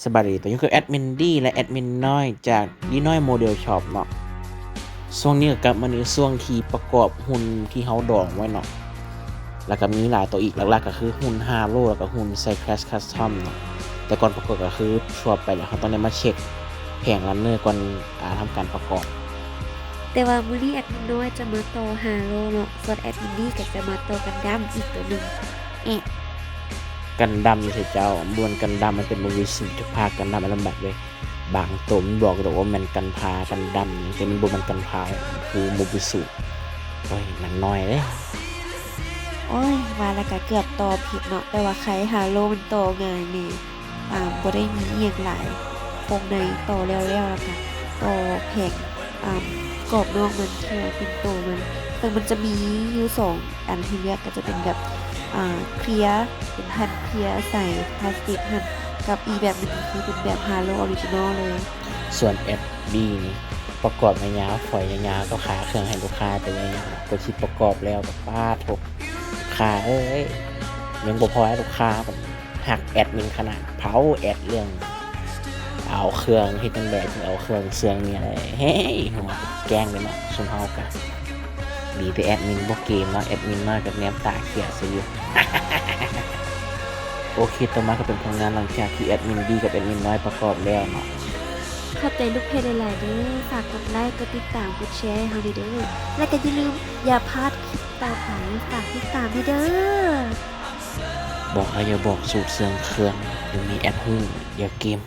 สบายดีตัวนี้คือแอดมินดีและแอดมินน้อยจากดีน้อยโมเดลช็อปเนาะช่วงนี้ก็กลับมาในช่วงที่ประกอบหุ่นที่เฮาดองไว้เนาะแล้วก็มีหลายตัวอีกหลักๆก็คือหุ่นฮาโร่แล้วก็หุ่นไซคลาสคัสตอมเนาะแต่ก่อนประกอบก็คือชัวร์ไปแล้วเขาต้องได้มาเช็คแผงรันเนอร์ก่อนทำการประกอบแต่ว่ามื้อนี้แอดมินน้อยจะมาโตฮาโร่เนาะส่วนแอดมินดีก็จะมาโตกันดั้มอีกตัวหนึงกันดำอยู่เจ้ามวนกันดำมันเป็นมูวิสุทุกภาคกันดำมันลำบากเลยบางตัวมันบอกว่ามันกันพากันดำแต่มันบ่มันกันพาคือมูวิสุโอ้ยหนังน้อยเด้ โอ้ยว่าแล้วก็เกือบโตผิดเนาะแต่ว่าไขฮาโร่มันโตง่ายนี่บ่ได้มีอีหยังหลายโครงในโตแล้วๆแล้วก็โตแผงกรอบนอกมันที่ว่าเป็นโตมันแต่มันจะมีอยู่2อันที่เลือกก็จะเป็นแบบเคลียร์เป็นแผ่นเคลียร์ใส่พลาสติกหั่นกับอีแบบหนึงคือเป็นแบบฮาโลออริจินอลเลย ส่วน FB นี่ประกอบยาวๆฝอยยาวๆก็ขายเครื่องให้ลูกค้าแต่ยังก็ชิดประกอบแล้วกับป้าทกขายังบ่พอให้ลูกค้าผมหักแอดมินขนาดเผาแอดเรื่องเอาเครื่องเฮ็ดจังได๋ถึงเอาเครื่องเสื่องนี่อะไรเฮ้ยหัวแกล้งเลยเนาะซุมเฮาก็ดีแต่แอดมินบ่เกมเนาะแอดมินมาก็แนมตาเขียซะอยู่ โอเคต่อมาก็เป็นผลงานหลังจากที่แอดมินดีกับแอดมินน้อยประกอบแล้วเนาะ ขอบใจลูกเพจหลายๆเด้อฝากกดไลค์กดติดตามกดแชร์ให้เฮาเด้อและก็อย่าลืมอย่าพลาดคลิปต่อไปฝากติดตามให้เด้อบอกแล้วอย่าบอกสูตรเสื่องเครื่องหรือมีแอดหูอย่าเกม